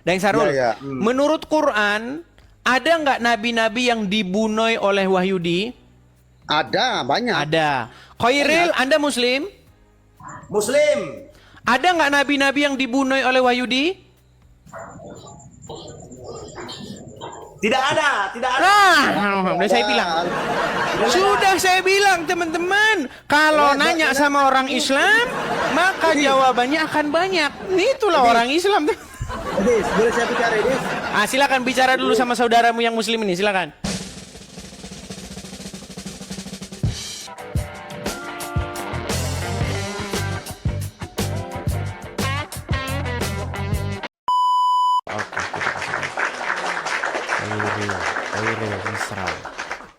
Daeng Sarul, Ya, ya. menurut Quran, ada nggak nabi-nabi yang dibunuh oleh Wahyudi? Ada, banyak. Ada. Khairil, Anda Muslim? Muslim. Ada nggak nabi-nabi yang dibunuh oleh Wahyudi? Tidak ada, tidak ada. Nah, udah saya bilang. Sudah saya bilang teman-teman, kalau nanya sama orang Islam, maka jawabannya akan banyak. Itulah orang Islam. Edis, boleh saya bicara, Edis? Silakan bicara dulu sama saudaramu yang Muslim ini, silakan.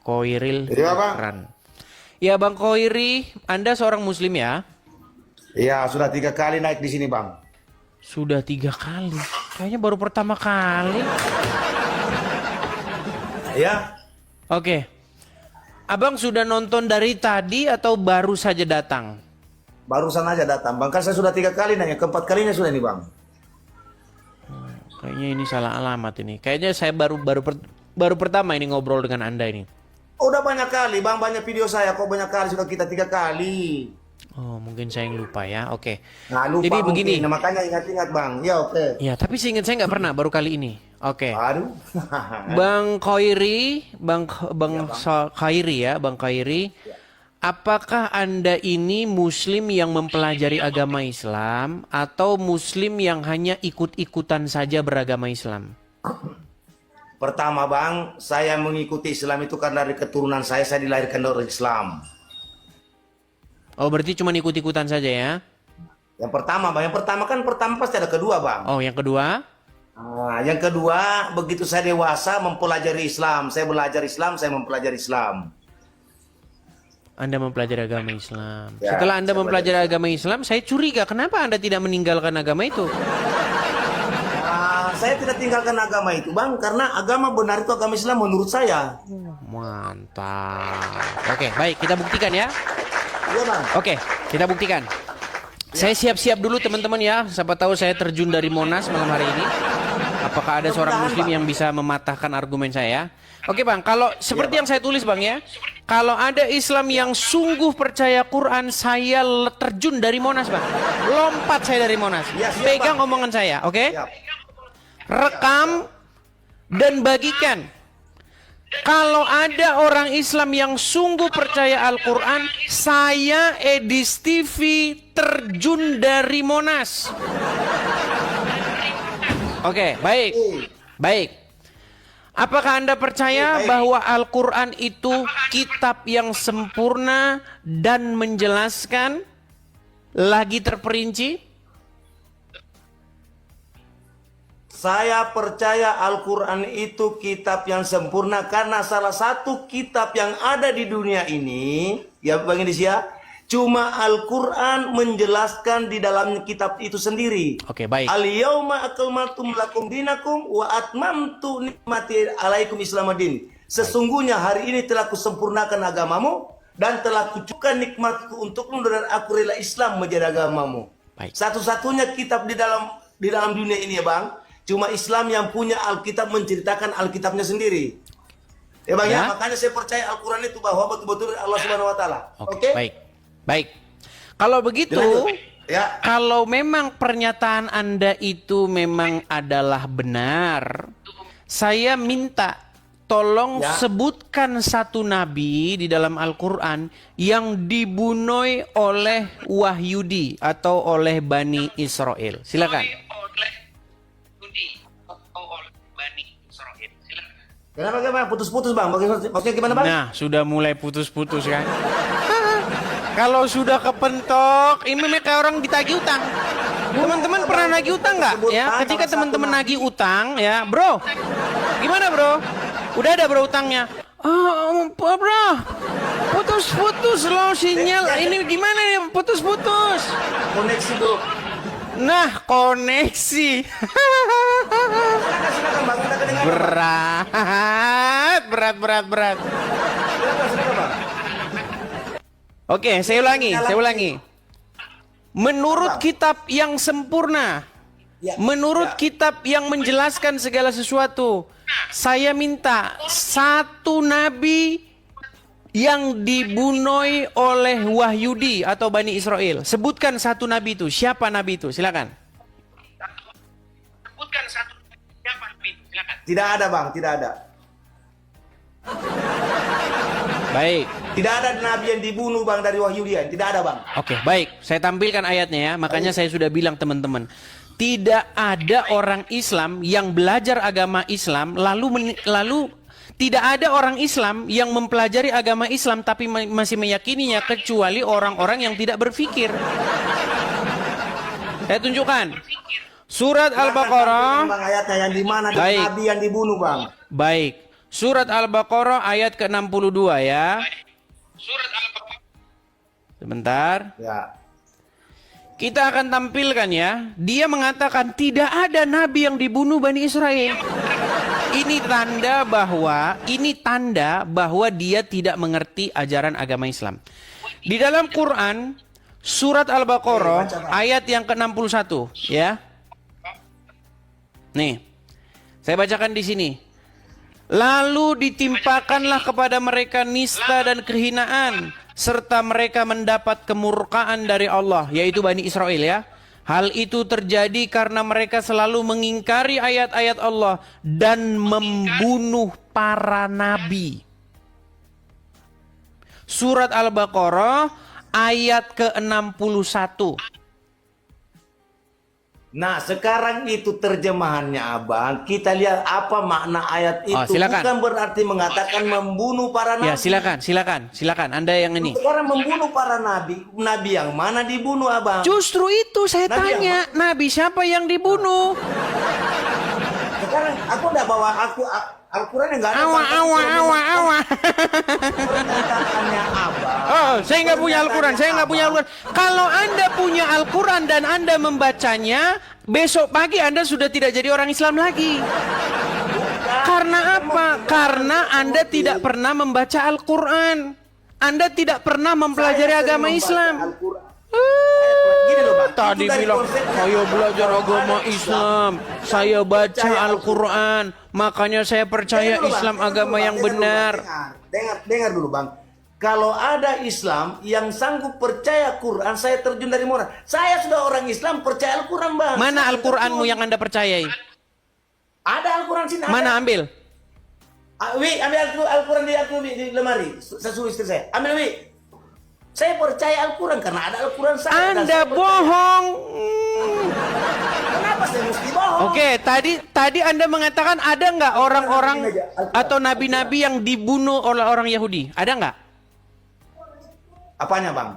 Koiril Jadi apa? Misran. Ya Bang Koiri, Anda seorang Muslim ya? Iya, sudah 3 kali naik di sini, Bang. Sudah 3 kali. Kayaknya baru pertama kali. Ya. Oke. Abang sudah nonton dari tadi atau baru saja datang? Barusan aja datang, Bang. Kan saya sudah 3 kali naik, keempat kalinya sudah nih, Bang. Kayaknya ini salah alamat ini. Kayaknya saya baru pertama ini ngobrol dengan Anda ini. Udah banyak kali, Bang. Banyak video saya kok, banyak kali sudah kita 3 kali. Oh, mungkin saya yang lupa ya. Oke. Nah, lupa Jadi mungkin. begini. Nah, makanya ingat-ingat, Bang. Ya, oke. Ya, tapi seingat saya nggak pernah, baru kali ini. Oke. Aduh. Bang Khairi, Khairi ya, Bang Khairi. Apakah Anda ini Muslim yang mempelajari agama Islam atau Muslim yang hanya ikut-ikutan saja beragama Islam? Pertama, Bang, saya mengikuti Islam itu karena dari keturunan saya dilahirkan dari Islam. Oh, berarti cuma ikut-ikutan saja ya? Yang pertama, Bang. Yang pertama kan pasti ada kedua, Bang. Oh, yang kedua? Nah, yang kedua, begitu saya dewasa mempelajari Islam. Saya belajar Islam, saya mempelajari Islam. Anda mempelajari agama Islam. Ya, Setelah Anda saya mempelajari agama Islam, saya curiga kenapa Anda tidak meninggalkan agama itu? Saya tidak tinggalkan agama itu, Bang, karena agama benar itu agama Islam menurut saya. Mantap. Oke, baik, kita buktikan ya. Iya, Bang. Oke, kita buktikan. Saya siap-siap dulu teman-teman ya. Siapa tahu saya terjun dari Monas malam hari ini. Apakah ada seorang Muslim yang bisa mematahkan argumen saya? Oke Bang, kalau seperti yang saya tulis Bang ya. Kalau ada Islam yang sungguh percaya Quran, saya terjun dari Monas Bang. Lompat saya dari Monas. Ya, siap, Pegang Bang. omongan saya, oke? Siap. Rekam dan bagikan. Kalau ada orang Islam yang sungguh percaya Al-Quran, saya Edis TV terjun dari Monas. Oke, baik. Baik. Apakah Anda percaya bahwa Al-Quran itu kitab yang sempurna dan menjelaskan lagi terperinci? Saya percaya Al-Quran itu kitab yang sempurna karena salah satu kitab yang ada di dunia ini, ya Bang Indis ya, cuma Al-Quran menjelaskan di dalam kitab itu sendiri. Oke, baik. Al-yauma akmaltu lakum dinakum wa atmamtu nikmati alaikum islamadin. Sesungguhnya hari ini telah kusempurnakan agamamu dan telah kucukkan nikmatku untukmu dan aku rela Islam menjadi agamamu. Baik. Satu-satunya kitab di dalam dunia ini ya Bang. Cuma Islam yang punya Alkitab menceritakan Alkitabnya sendiri. Ya Bang ya, makanya saya percaya Al-Quran itu bahwa betul-betul Allah Subhanahu wa taala. Oke, baik. Baik. Kalau begitu, Dilanjut. Ya. kalau memang pernyataan Anda itu memang adalah benar, saya minta tolong sebutkan satu nabi di dalam Al-Quran yang dibunuh oleh Wahyudi atau oleh Bani Israel. Silakan. Kenapa gimana? Putus-putus Bang. Maksudnya gimana Bang? Nah, sudah mulai putus-putus kan. Kalau sudah kepentok, ini memang kayak orang ditagih utang. Teman-teman pernah nagih utang nggak? Ya, ketika teman-teman nagih utang, ya, bro, gimana bro? Udah ada bro utangnya? Bro, putus-putus loh sinyal. Ini gimana ya? Putus-putus. Koneksi bro. Nah, koneksi. Silakan Bang, kita kedengaran. Berat. Silakan Bang. Oke, saya ulangi. Menurut kitab yang sempurna, Menurut kitab yang menjelaskan segala sesuatu, saya minta satu nabi yang dibunuh oleh Wahyudi atau Bani Israel. Sebutkan satu nabi itu. Siapa nabi itu? Silakan. Sebutkan satu siapa nabi itu. Silakan. Tidak ada bang, tidak ada. Baik. Tidak ada nabi yang dibunuh bang dari Wahyudian. Tidak ada bang. Oke, baik. Saya tampilkan ayatnya ya. Makanya saya sudah bilang teman-teman. Tidak ada orang Islam yang belajar agama Islam lalu tidak ada orang Islam yang mempelajari agama Islam tapi masih meyakininya kecuali orang-orang yang tidak berpikir. Saya tunjukkan. Surat Al-Baqarah. Bang, ayatnya yang di mana Baik. nabi yang dibunuh bang? Baik. Surat Al-Baqarah ayat ke-62 ya. Surat Al-Baqarah. Sebentar. Ya. Kita akan tampilkan ya. Dia mengatakan tidak ada nabi yang dibunuh Bani Israel. Ini tanda bahwa dia tidak mengerti ajaran agama Islam. Di dalam Quran surat Al-Baqarah ayat yang ke-61 ya. Nih. Saya bacakan di sini. Lalu ditimpakanlah kepada mereka nista dan kehinaan, serta mereka mendapat kemurkaan dari Allah, yaitu Bani Israel ya. Hal itu terjadi karena mereka selalu mengingkari ayat-ayat Allah dan membunuh para nabi. Surat Al-Baqarah ayat ke-61. Nah sekarang itu terjemahannya abang. Kita lihat apa makna ayat itu. Silakan. Bukan berarti mengatakan membunuh para nabi. Ya silakan. Anda yang ini. Sekarang membunuh para nabi. Nabi yang mana dibunuh abang? Justru itu saya Nabi tanya. Nabi siapa yang dibunuh? Sekarang aku udah bawa Al-Quran yang nggak ada. Awa. Pernyataannya abang. Oh, saya nggak punya Al-Quran. Kalau Anda punya Al-Quran dan Anda membacanya, besok pagi Anda sudah tidak jadi orang Islam lagi. Karena apa? Karena Anda tidak pernah membaca Al-Quran. Anda tidak pernah mempelajari agama Islam. Gini loh bang. Tadi itu dari bilang, konsep saya belajar agama ada Islam, saya baca percaya Al-Quran, makanya saya percaya Dengar dulu, Bang. Islam Dengar agama dulu, yang Bang. benar. Dengar dulu bang. Kalau ada Islam yang sanggup percaya Quran, saya terjun dari mana? Saya sudah orang Islam percaya Al-Quran bang. Mana Saya Al-Quranmu terjun. yang Anda percayai? Ada Al-Quran sini. Mana ambil? Ambil Al-Quran di lemari. Saya suruh istri saya. Ambil Wi. Saya percaya Al-Quran karena ada Al-Quran saya. dan Anda saya percaya. bohong. Kenapa saya mesti bohong? Oke, tadi Anda mengatakan ada nggak orang-orang atau nabi-nabi yang dibunuh oleh orang Yahudi? Ada nggak? Apanya bang?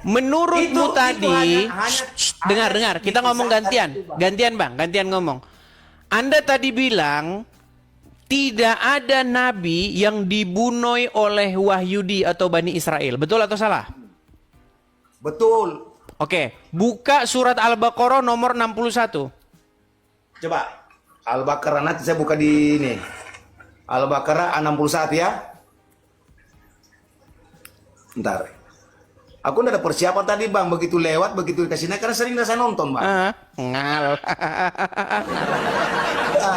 Menurutmu Itu tadi, hanya dengar, kita itu ngomong saat gantian, itu, Bang. gantian ngomong. Anda tadi bilang tidak ada nabi yang dibunuh oleh Wahyudi atau Bani Israel, betul atau salah? Betul. Oke, buka surat Al-Baqarah nomor 61. Coba Al-Baqarah nanti saya buka di ini. Al-Baqarah 61 ya. Bentar. Aku udah ada persiapan tadi bang, begitu lewat, begitu dikasih naik, karena sering saya nonton bang. Ngal.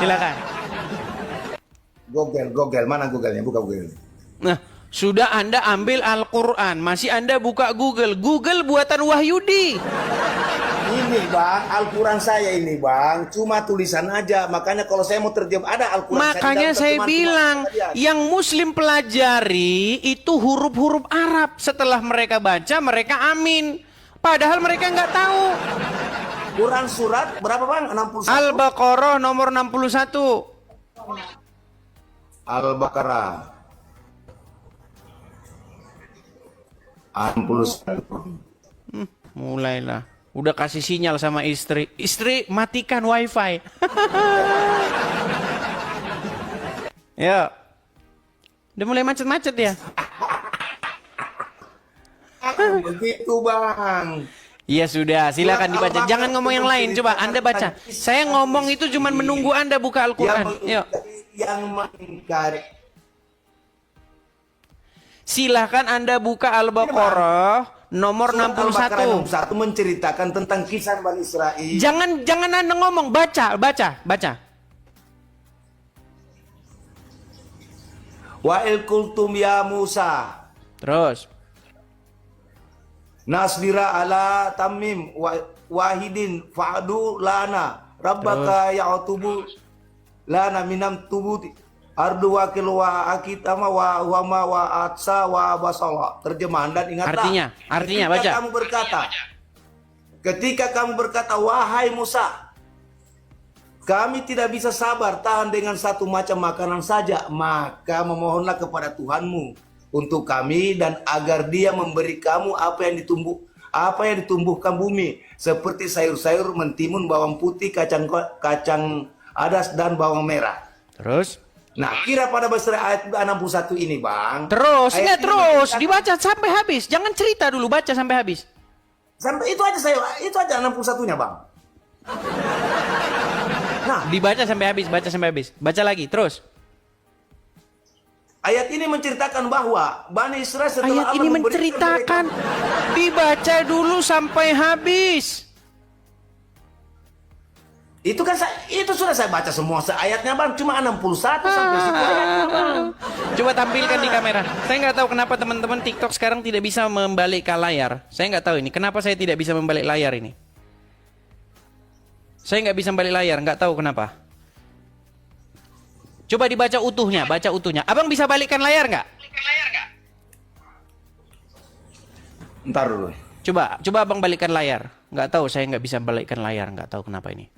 Silakan. Google, mana Google-nya? Buka Google. Nah, sudah Anda ambil Al-Quran, masih Anda buka Google. Google buatan Wahyudi. Ini bang, Al-Quran saya ini bang, cuma tulisan aja. Makanya kalau saya mau terjem ada Al-Quran. Makanya saya bilang, yang Muslim pelajari itu huruf-huruf Arab. Setelah mereka baca, mereka amin. Padahal mereka nggak tahu. Quran surat berapa bang? 61. Al-Baqarah nomor 61. Al-Baqarah 61. Mulailah. Udah kasih sinyal sama istri. Istri, matikan wifi. Ya. Udah mulai macet-macet ya? Begitu bang. Iya sudah, silakan dibaca. Jangan ngomong yang lain, coba Anda baca. Saya ngomong itu cuma menunggu Anda buka Al-Quran. Yuk. Yang mengingkari. Silahkan Anda buka Al-Baqarah nomor Surat Al-Baqarah 61. 61 menceritakan tentang kisah Bani Israel. Jangan Anda ngomong, baca. Wa il kultum ya Musa Terus. nasbira ala tamim wahidin fa'du lana rabbaka ya'tubu lana minam tubuti ardu wakil wa akitama wa ma wa atsa wa basala. Terjemahan dan ingatlah Artinya baca. Ketika kamu berkata wahai Musa, kami tidak bisa sabar tahan dengan satu macam makanan saja, maka memohonlah kepada Tuhanmu untuk kami dan agar Dia memberi kamu apa yang ditumbuhkan bumi seperti sayur-sayur, mentimun, bawang putih, kacang adas dan bawang merah. Terus. Nah, kira pada bahasa ayat 61 ini, Bang. Terus, ayat ini terus dibaca sampai habis. Jangan cerita dulu, baca sampai habis. Sampai itu aja 61-nya, Bang. Nah, Dibaca sampai habis, baca sampai habis. Baca lagi, terus. ayat ini menceritakan bahwa Bani Israel setelah Ayat Allah ini memberikan menceritakan. Dibaca dulu sampai habis. itu kan itu sudah saya baca semua ayatnya, Bang, cuma 61 sampai situ ayatnya, Bang. Coba tampilkan di kamera. Saya nggak tahu kenapa teman-teman TikTok sekarang tidak bisa membalikkan layar. Saya nggak tahu ini. Kenapa saya tidak bisa membalik layar ini? Saya nggak bisa balik layar, nggak tahu kenapa. Coba dibaca utuhnya, baca utuhnya. Abang bisa balikkan layar nggak? Ntar dulu. Coba abang balikkan layar. Nggak tahu, saya nggak bisa balikkan layar, nggak tahu kenapa ini.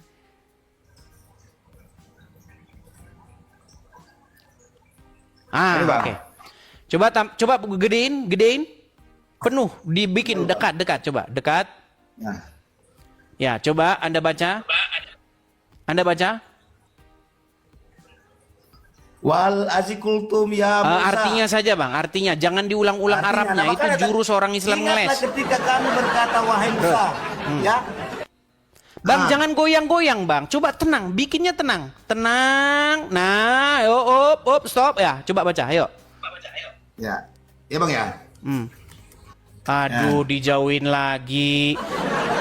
Ini, Bang. Oke. Coba gedein. Penuh, dibikin dekat. Coba, dekat. Nah. Ya, coba Anda baca. Wal azikultum ya Musa. Artinya saja, Bang. Artinya, jangan diulang-ulang Artinya, Arabnya. nah, Itu makanya jurus orang Islam ingatlah ngeles. ketika kami berkata wahai Musa, ya. Bang, Nah. jangan goyang-goyang, Bang. Coba tenang, bikinnya tenang. Tenang. Nah, op, stop. Ya, coba baca, ayo. Ya. Ya, Bang, ya. Aduh, dijauhin lagi.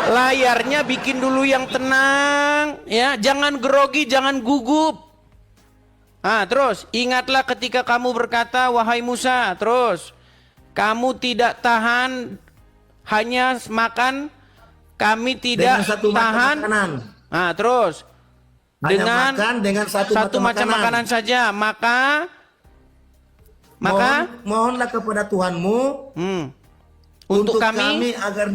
Layarnya bikin dulu yang tenang, ya. Jangan grogi, jangan gugup. Terus, ingatlah ketika kamu berkata, wahai Musa, terus. Kamu tidak tahan hanya makan, kami tidak Dengan satu tahan. makanan. Terus. Hanya Dengan makan dengan satu macam makanan saja, maka mohonlah kepada Tuhanmu untuk kami agar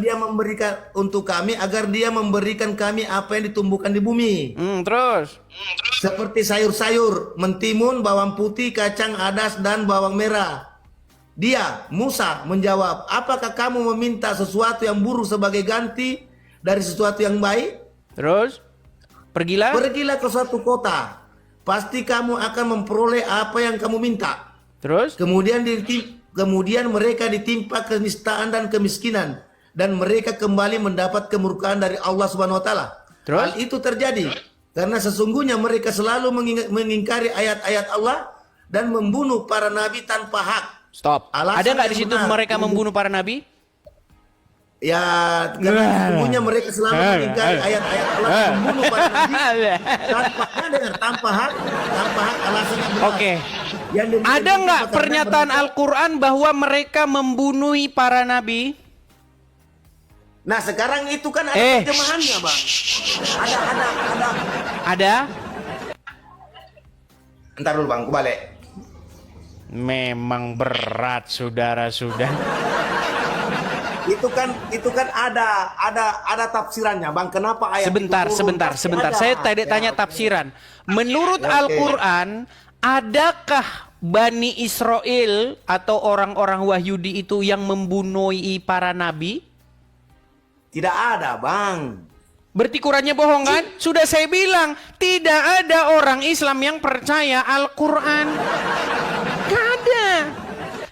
Dia memberikan kami apa yang ditumbuhkan di bumi. Terus. Seperti sayur-sayur, mentimun, bawang putih, kacang adas dan bawang merah. Dia, Musa, menjawab, apakah kamu meminta sesuatu yang buruk sebagai ganti dari sesuatu yang baik? Terus. Pergilah ke suatu kota. Pasti kamu akan memperoleh apa yang kamu minta. Terus. Kemudian mereka ditimpa kenistaan dan kemiskinan, dan mereka kembali mendapat kemurkaan dari Allah Subhanahu wa taala. Hal itu terjadi karena sesungguhnya mereka selalu mengingkari ayat-ayat Allah dan membunuh para nabi tanpa hak. Stop. Alasan Ada nggak yang di situ benar. mereka membunuh para nabi? Ya, karena sesungguhnya mereka selalu mengingkari ayat-ayat Allah dan membunuh para nabi tanpa hak alasan yang benar. Oke. Ada nggak pernyataan Al-Quran bahwa mereka membunuh para nabi? Nah, sekarang itu kan ada terjemahannya, Bang. Ada? Ntar dulu, Bang, kembali. Memang berat, saudara-saudara. Itu kan ada tafsirannya, Bang. Kenapa ayat Sebentar. Saya tadi tanya tafsiran. Menurut Al-Quran, adakah Bani Israel atau orang-orang Wahyudi itu yang membunuh para nabi? Tidak ada, Bang. Berarti Qurannya bohong kan? Sudah saya bilang, tidak ada orang Islam yang percaya Al-Quran. Gak ada.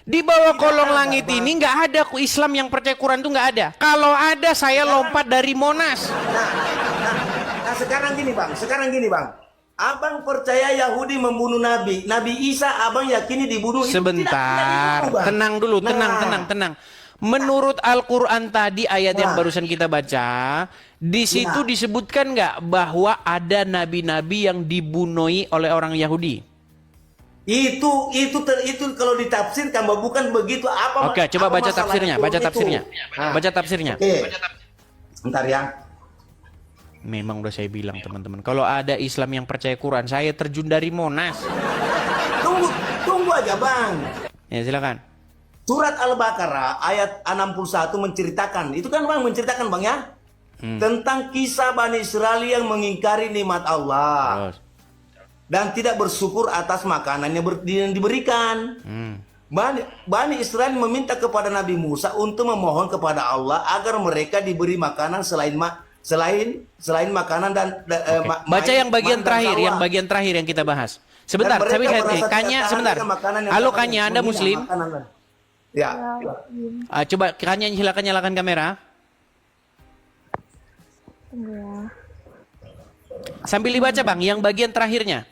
Di bawah kolong langit ini nggak ada Islam yang percaya Quran tuh nggak ada. Kalau ada saya lompat dari Monas. Nah, sekarang gini, Bang. Abang percaya Yahudi membunuh Nabi Isa, abang yakini dibunuh. Sebentar, tenang dulu, tenang. menurut Al-Quran tadi ayat yang Nah. barusan kita baca, di situ disebutkan nggak bahwa ada nabi-nabi yang dibunuhi oleh orang Yahudi? Itu kalau ditafsirkan bahwa bukan begitu apa. Oke, coba apa baca masalah tafsirnya, itu? baca tafsirnya. Nah. Baca tafsirnya. Oke. Bentar ya. Memang udah saya bilang teman-teman, kalau ada Islam yang percaya Quran, saya terjun dari Monas. Tunggu aja, Bang. Ya silakan. Surat Al-Baqarah ayat 61 menceritakan, itu kan Bang menceritakan Bang ya, tentang kisah Bani Israel yang mengingkari nikmat Allah Terus. dan tidak bersyukur atas makanan yang diberikan. Bani Israel meminta kepada Nabi Musa untuk memohon kepada Allah agar mereka diberi makanan selain makanan dan Baca yang bagian terakhir, yang kita bahas. Sebentar, tapi Kanya sebentar. Halo Kanya, Anda Muslim? Ya. Coba Kanya silakan nyalakan kamera. Sambil dibaca Bang, yang bagian terakhirnya.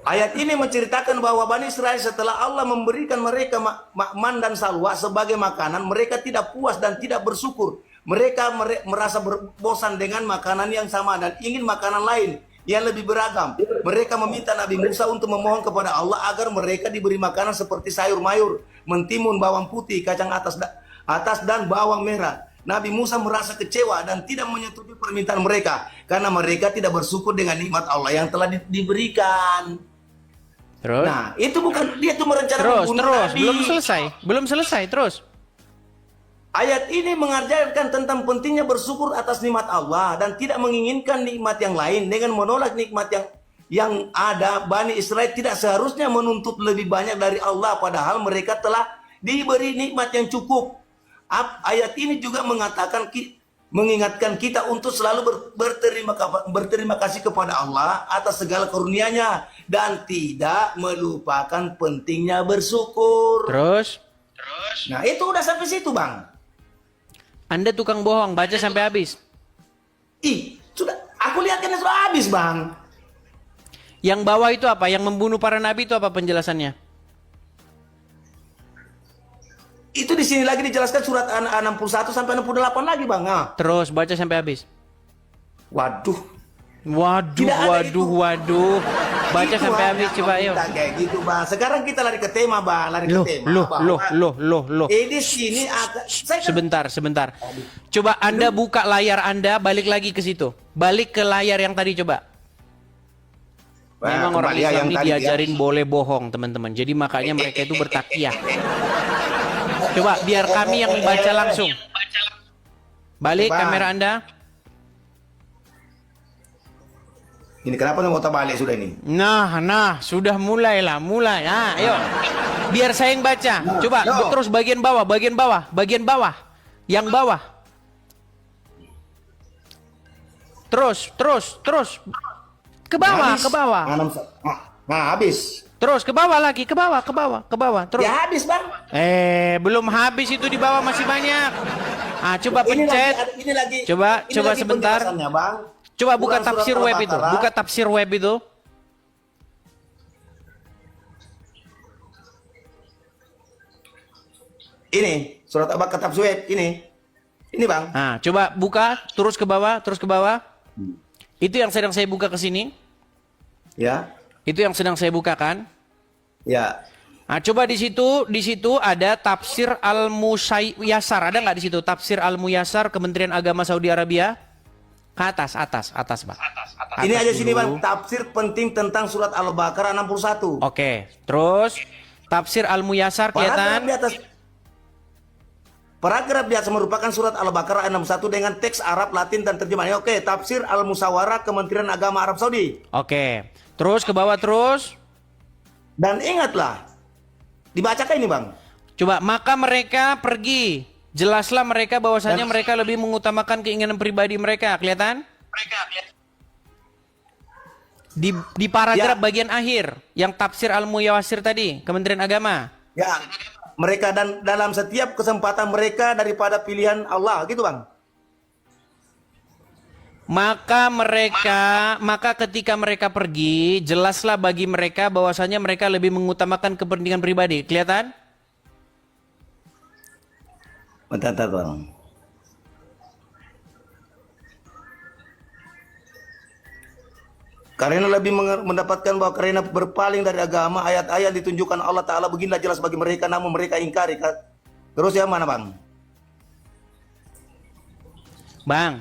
Ayat ini menceritakan bahwa Bani Israel setelah Allah memberikan mereka man dan salwa sebagai makanan, mereka tidak puas dan tidak bersyukur. Mereka merasa bosan dengan makanan yang sama dan ingin makanan lain yang lebih beragam. Mereka meminta Nabi Musa untuk memohon kepada Allah agar mereka diberi makanan seperti sayur mayur, mentimun, bawang putih, kacang atas dan bawang merah. Nabi Musa merasa kecewa dan tidak menyetujui permintaan mereka karena mereka tidak bersyukur dengan nikmat Allah yang telah diberikan. Terus? Nah, itu bukan dia tuh merencanakan Terus, Nabi. belum selesai, terus. Ayat ini mengajarkan tentang pentingnya bersyukur atas nikmat Allah dan tidak menginginkan nikmat yang lain dengan menolak nikmat yang ada. Bani Israel tidak seharusnya menuntut lebih banyak dari Allah padahal mereka telah diberi nikmat yang cukup. Ayat ini juga mengingatkan kita untuk selalu berterima kasih kepada Allah atas segala karunia-Nya dan tidak melupakan pentingnya bersyukur. Terus? Nah, itu udah sampai situ, Bang. Anda tukang bohong, baca sampai habis. Sudah, aku lihat kan sudah habis, Bang. Yang bawah itu apa? Yang membunuh para nabi itu apa penjelasannya? Itu di sini lagi dijelaskan surat 61 sampai 68 lagi, Bang. Nah. Terus baca sampai habis. Waduh. Waduh. Baca Itu sampai hanya habis coba ayo. meminta kayak gitu, Bang. Sekarang kita lari ke tema, Bang. Loh. Di sini Sebentar. Coba Anda buka layar Anda, balik lagi ke situ. Balik ke layar yang tadi coba. Memang orang Islam ini diajarin boleh bohong, teman-teman. Jadi makanya mereka itu bertakiyah. Coba biar kami yang baca langsung. Balik kamera Anda. Ini kenapa mau balik sudah ini? Nah, sudah mulai. Nah, ayo. Biar saya yang baca. Coba terus bagian bawah. Yang bawah. Terus. Ke bawah. Nah, habis. Terus ke bawah lagi, ke bawah. Terus. Ya habis, Bang. Belum habis itu di bawah masih banyak. Coba pencet. Ini lagi. Coba lagi sebentar. penjelasannya, Bang. Coba buka Surat tafsir web itu. Al-Baqarah. Buka tafsir web itu. Ini surat Al-Baqarah tafsir web ini. Ini, Bang. Coba buka, terus ke bawah. Itu yang sedang saya buka ke sini. Ya. Itu yang sedang saya bukakan. Ya. Coba di situ ada tafsir Al-Muyassar. Ada nggak di situ tafsir Al-Muyassar Kementerian Agama Saudi Arabia? Ke atas, Pak. Ini Atas aja sini, dulu. Bang, tafsir penting tentang surat Al-Baqarah 61. Oke, terus tafsir Al-Muyassar kelihatan. Paragraf di atas merupakan surat Al-Baqarah 61 dengan teks Arab, Latin dan terjemahannya. Oke, tafsir Al-Musyawarah Kementerian Agama Arab Saudi. Oke, terus ke bawah terus. Dan ingatlah, dibacakan ini, Bang. Coba, maka mereka pergi. Jelaslah mereka bahwasanya mereka lebih mengutamakan keinginan pribadi mereka. Kelihatan? Di paragraf bagian akhir yang tafsir Al-Muyassar tadi, Kementerian Agama. Ya, mereka dan dalam setiap kesempatan mereka daripada pilihan Allah, gitu, Bang. Maka ketika mereka pergi, jelaslah bagi mereka bahwasanya mereka lebih mengutamakan kepentingan pribadi. Kelihatan? Bentar, Bang. Karena lebih mendapatkan bahwa karena berpaling dari agama, ayat-ayat ditunjukkan Allah Ta'ala beginilah jelas bagi mereka, namun mereka ingkari. Terus yang mana, Bang? Bang,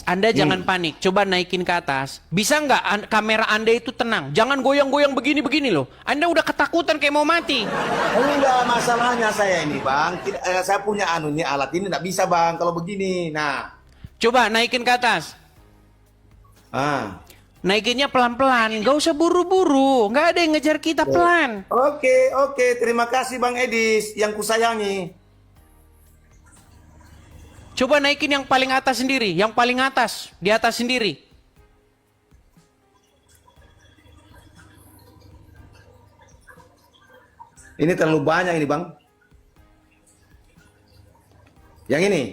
Anda jangan panik. Coba naikin ke atas. Bisa nggak kamera Anda itu tenang? Jangan goyang-goyang begini-begini loh. Anda udah ketakutan kayak mau mati. Enggak, masalahnya saya ini, Bang. Saya punya anunya alat ini nggak bisa, Bang, kalau begini. Nah. Coba naikin ke atas. Naikinnya pelan-pelan. Nggak usah buru-buru. Nggak ada yang ngejar kita pelan. Oke. Terima kasih, Bang Edis, yang kusayangi. Coba naikin yang paling atas sendiri. Yang paling atas. Di atas sendiri. Ini terlalu banyak ini, Bang. Yang ini.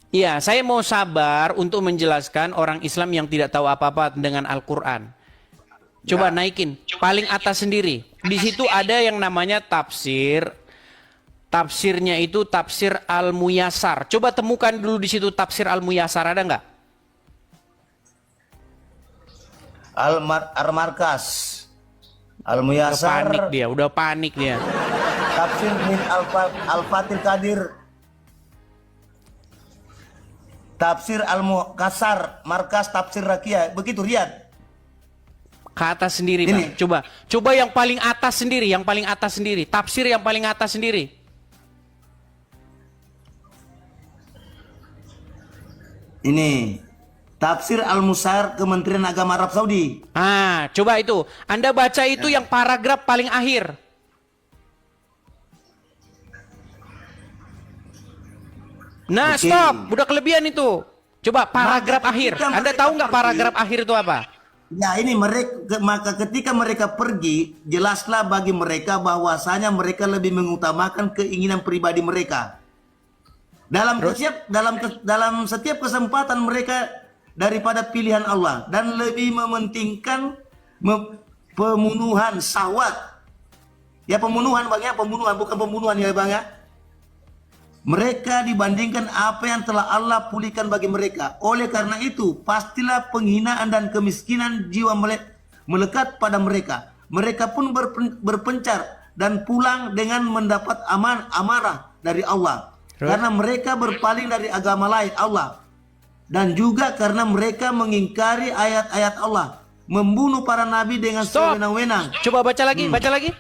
Iya, saya mau sabar untuk menjelaskan orang Islam yang tidak tahu apa-apa dengan Al-Quran. Coba naikin, paling atas sendiri. Di situ ada yang namanya tafsir. Tafsirnya itu tafsir Al-Muyassar. Coba temukan dulu di situ tafsir Al-Muyassar, ada nggak? Al-Markas. Al-Muyassar. Udah panik dia. Tafsir min Al-Fatil Qadir. Tafsir Al-Muqassar, Markas Tafsir Rakiyah. Begitu, Riyad. Ke atas sendiri, Bang. Coba yang paling atas sendiri, yang paling atas sendiri. Tafsir yang paling atas sendiri. Ini Tafsir Al-Musair Kementerian Agama Arab Saudi. Coba itu. Anda baca itu yang paragraf paling akhir. Nah, stop. Udah kelebihan itu. Coba paragraf akhir. Anda tahu nggak paragraf akhir itu apa? Ya, ini maka ketika mereka pergi, jelaslah bagi mereka bahwasanya mereka lebih mengutamakan keinginan pribadi mereka. Dalam setiap kesempatan mereka daripada pilihan Allah dan lebih mementingkan pembunuhan syahwat. Ya, pembunuhan, Bang, ya, pembunuhan, bukan pembunuhan ya, Bang, ya. Mereka dibandingkan apa yang telah Allah pulihkan bagi mereka. Oleh karena itu, pastilah penghinaan dan kemiskinan jiwa melekat pada mereka. Mereka pun berpencar dan pulang dengan mendapat amarah dari Allah. Karena mereka berpaling dari agama lain Allah. Dan juga karena mereka mengingkari ayat-ayat Allah. Membunuh para nabi dengan sewenang-wenang. Coba baca lagi, baca lagi.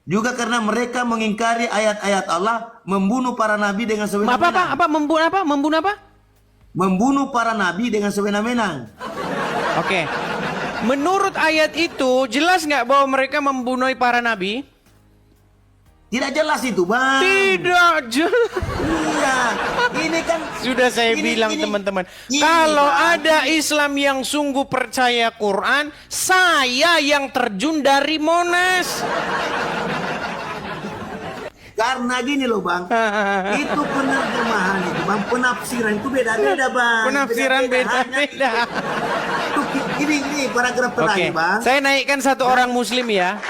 Juga karena mereka mengingkari ayat-ayat Allah, membunuh para nabi dengan sewenang-wenang. Membunuh apa? Membunuh para nabi dengan sewenang-wenang. Oke. Menurut ayat itu, jelas nggak bahwa mereka membunuh para nabi? Tidak jelas itu, Bang. Tidak jelas. Iya. Ini kan sudah saya bilang, teman-teman. Kalau ada Islam yang sungguh percaya Quran, saya yang terjun dari Monas. Karena gini loh, Bang, itu penerjemahan itu, Bang, penafsiran itu beda-beda, Bang. Penafsiran beda-beda. Ini paragraf terakhir, Bang. Saya naikkan satu orang Muslim ya.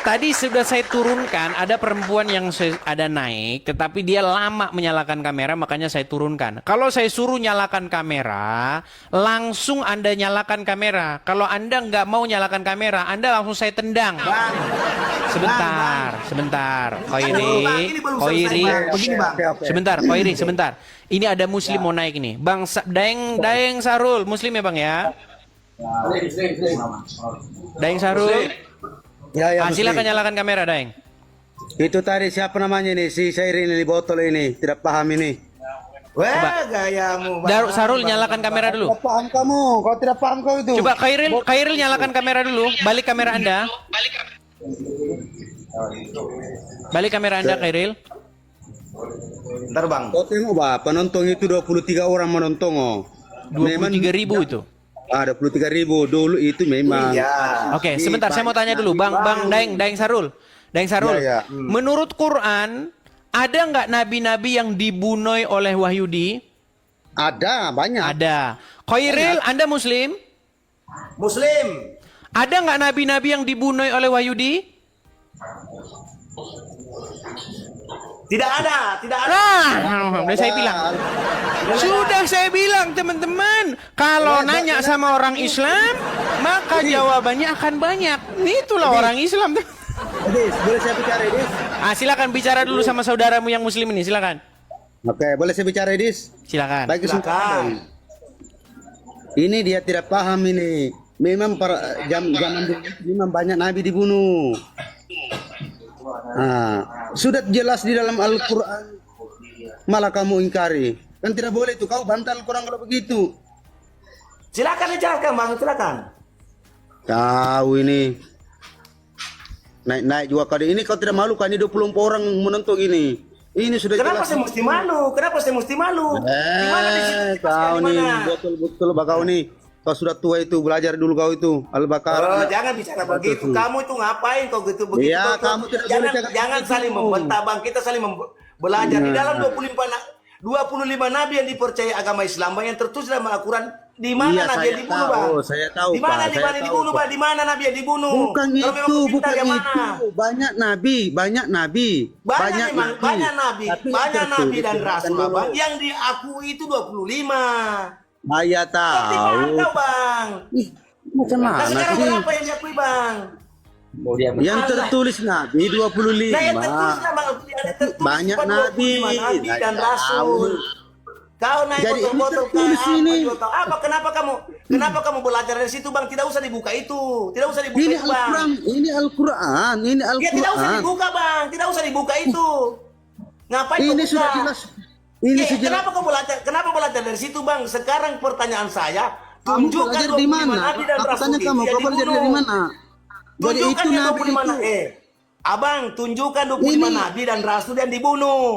Tadi sudah saya turunkan, ada perempuan yang ada naik, tetapi dia lama menyalakan kamera, makanya saya turunkan. Kalau saya suruh nyalakan kamera, langsung Anda nyalakan kamera. Kalau Anda nggak mau nyalakan kamera, Anda langsung saya tendang. Bang. Sebentar. Koiri, sebentar. Ini ada Muslim mau naik nih. Bang Daeng Sarul, Muslim ya, Bang ya? Daeng Sarul. Ya, Silakan nyalakan kamera, Daeng. Itu tadi siapa namanya nih? Si Sairin ini botol ini, tidak paham ini. Wah, gayamu. Sarul nyalakan kamera dulu. Tidak paham kamu, kalau tidak paham kau itu. Coba Khairil nyalakan kamera dulu. Balik kamera Anda. Balik kamera Anda, Khairil. Bentar, Bang. Kau tengok, Pak, penonton itu 23 orang menonton, oh. 23.000 itu. 23.000 dulu itu memang. Iya. Oke, sebentar saya mau tanya dulu, Bang Daeng Sarul. Ya. Menurut Quran, ada nggak nabi-nabi yang dibunuh oleh Wahyudi? Ada, banyak. Ada. Khairil, Anda Muslim? Muslim. Ada nggak nabi-nabi yang dibunuh oleh Wahyudi? Tidak ada, tidak ada. Nah, udah saya bilang. Sudah saya bilang teman-teman, kalau nanya sama orang Islam, maka jawabannya akan banyak. Itulah orang Islam. Edis, boleh saya bicara Edis? Silakan bicara dulu sama saudaramu yang muslim ini, silakan. Oke, boleh saya bicara Edis? Silakan. Bagi Silakan. ini dia tidak paham ini. Memang para zaman dulu memang banyak nabi dibunuh. Sudah jelas di dalam Al-Quran, malah kamu ingkari. Kan tidak boleh itu, kau bantah Al-Quran kalau begitu. Silakan dijelaskan bang, silakan. Kau ini naik juga kali ini, kau tidak malu kan? Ini 24 orang menonton ini. Ini sudah Kenapa jelas. saya mesti malu? Kenapa saya mesti malu? Di mana di situ? Kau Di nih mana? betul kau nih. Kau sudah tua itu, belajar dulu kau itu Al-Baqarah. Jangan bicara begitu. Kamu itu ngapain kau gitu begitu? Iya, Kau- kamu tidak boleh cakap jangan begitu. saling membantah bang. Kita saling belajar di dalam 25 nabi yang dipercaya agama Islam, bang, yang tertulis dalam Al-Quran. Di mana Iya, nabi saya yang dibunuh, tahu, bang? saya tahu, Di mana Pak, nabi saya yang tahu, dibunuh, Pak. bang? Di mana nabi yang dibunuh? Bukan Kalau memang itu, kita bukan yang itu. mana? Banyak nabi. Banyak memang, banyak nabi, Tapi banyak yang nabi tertulis dan di rasul, Al-Quran bang. Yang diakui itu 25. Saya Kau di mana, tahu. bang? Ih, macam Nah, mana sekarang sih? berapa yang diakui, bang? Yang tertulis nabi 25. Nah, yang tertulis nama yang tertulis Banyak cuma nabi. 25 nabi Saya dan tahu. rasul. Kau naik Jadi ini botol-botol tertulis ini. Apa? Kenapa kamu belajar dari situ, bang? Tidak usah dibuka itu. Tidak usah dibuka Ini itu, bang. Al-Quran, ini Al-Quran, ini Ya tidak usah Al-Quran. dibuka, bang. Tidak usah dibuka itu. Ngapain kau Ini buka? sudah jelas. Ini Ya, sudah jelas. kenapa kau belajar? Kenapa belajar dari situ, bang? Sekarang pertanyaan saya, Kamu tunjukkan belajar 25 di mana? nabi dan Aku rasul tanya itu kamu, yang kau belajar dibunuh. dari mana? Jadi Tunjukkan itu yang nabi 25 itu. Abang, tunjukkan 25 Ini- nabi dan rasul yang dibunuh.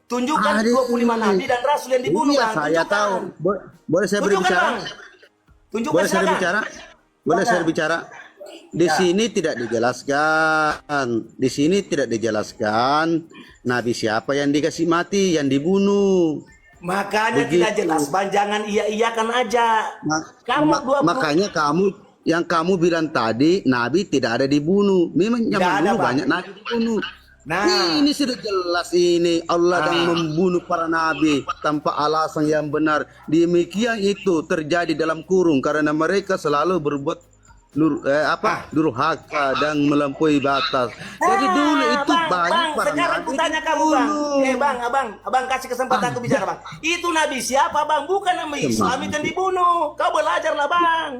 Tunjukkan Aduh. 25 nabi dan rasul yang dibunuh, Iya, bang. saya Tunjukkan. tahu. Boleh saya Tunjukkan, berbicara? bang. Tunjukkan, Boleh saya silakan. bicara? Boleh saya bicara? Di sini tidak dijelaskan. Di sini tidak dijelaskan nabi siapa yang dikasih mati, yang dibunuh. Makanya Begitu. tidak jelas, bang. Jangan iya-iyakan aja. Kamu 20 Makanya yang kamu bilang tadi nabi tidak ada dibunuh. Memang Tidak zaman ada, dulu Bang. banyak nabi dibunuh. Nah. Ini sudah jelas ini Allah yang membunuh para nabi tanpa alasan yang benar. Demikian itu terjadi dalam kurung karena mereka selalu berbuat durhaka dan melampaui batas. Jadi dulu itu banyak para sekarang nabi aku tanya kamu, bang. dibunuh. Bang, abang kasih kesempatan aku bicara, bang. Itu nabi siapa, bang? Bukan nabi Islam yang dibunuh. Kau belajarlah, bang.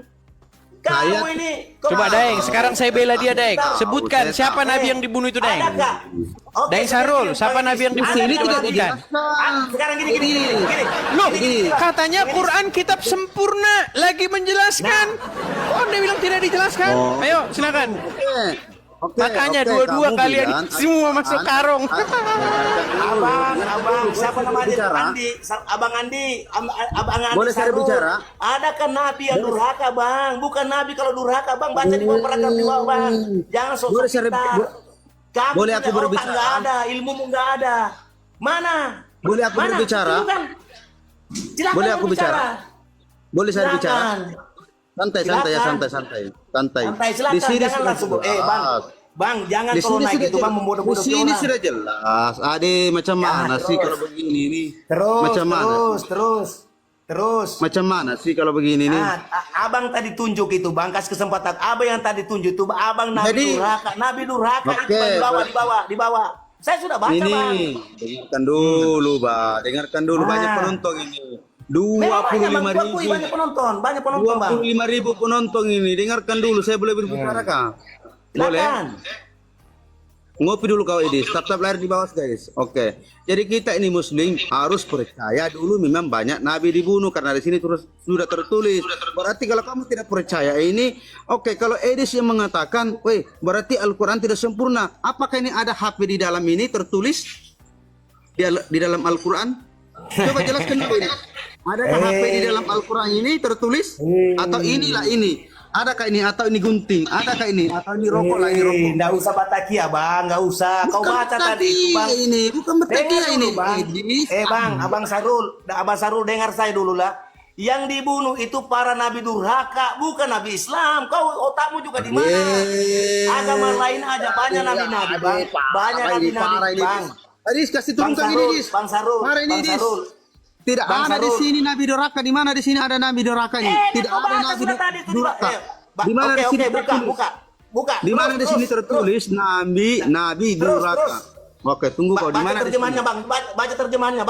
Kamu Saya- ini. Coba Daeng, sekarang saya bela dia Daeng. Sebutkan Saya siapa tahu. nabi yang dibunuh itu Daeng. Adakah? Oke, Daeng Sarul, siapa nabi yang dibunuh? Ini Coba tidak sebutkan. dijelaskan. Sekarang gini. Loh, Gini. katanya Quran kitab sempurna lagi menjelaskan. Oh, Anda bilang tidak dijelaskan? Oh. Ayo, silakan. Oke, Makanya oke, dua-dua kamu kalian bilang, semua masuk karung. Abang, siapa namanya? Bicara. Andi, Abang Andi, Abang Andi. Boleh saya Sarul. bicara? Adakah nabi yang durhaka, bang? Bukan nabi kalau durhaka, bang. Baca di bawah paragraf di bawah, bang. Jangan sok Boleh saya- pintar. Kamu boleh aku punya otak berbicara? nggak ada, ilmumu nggak ada. Mana? Boleh aku Mana? berbicara? Tunjukkan. Silakan Boleh aku bicara? Boleh saya bicara? Silakan. Santai, santai ya, santai. Santai, silakan. Di sini Jangan sudah langsung. jelas. Bang, jangan Di kalau sini naik sudah itu, bang, jelas. Di membodoh-bodoh sini sudah jelas. Ade, macam mana sih terus. kalau begini nih? Terus, Macam mana? terus. Macam mana sih kalau begini nih? Abang tadi tunjuk itu, bang, kasih kesempatan. Abang yang tadi tunjuk itu, abang Nabi Jadi- Durhaka, Nabi Durhaka itu, Oke, bang, di bawah. Saya sudah baca, Ini, bang. dengarkan dulu, Pak. Dengarkan dulu, Nah. banyak penonton ini. Memang banyak, bang, 25.000. kuakui, banyak penonton, bang. 25.000 penonton ini. Dengarkan dulu, saya boleh berbicara kah? Boleh? Silakan. Ngopi dulu kau Edis, tap-tap layar di bawah guys. Oke. Jadi kita ini muslim harus percaya dulu memang banyak nabi dibunuh karena di sini terus sudah tertulis. Berarti kalau kamu tidak percaya ini, oke, kalau Edis yang mengatakan, "Weh, berarti Al-Qur'an tidak sempurna." Apakah ini ada HP di dalam ini tertulis di dalam Al-Qur'an? Coba jelaskan dulu ini. Adakah HP di dalam Al-Qur'an ini tertulis atau inilah ini? Adakah ini atau ini gunting? Adakah ini atau ini rokok lah ini rokok? Nggak usah batakia, bang, nggak usah. Kau baca tadi itu, bang. Ini bukan Dengar bertakia dulu, ini. bang. Edis. Bang, Abang Sarul dengar saya dulu lah. Yang dibunuh itu para nabi durhaka, bukan nabi Islam. Kau otakmu juga di mana? Agama lain aja banyak nabi-nabi, Bang. Banyak nabi-nabi, Bang. Adis kasih turunkan ini, Dis. Bang Sarul, Mari ini, Bang Dis. Sarul. Tidak Bang ada di Sarul. sini nabi durhaka. Di mana di sini ada nabi durhaka ini? Tidak ada nabi durhaka. Di mana di sini tertulis? Buka. Di mana di sini tertulis nabi durhaka? Oke, tunggu kau di mana? Baca terjemahannya, Bang. Baca terjemahannya.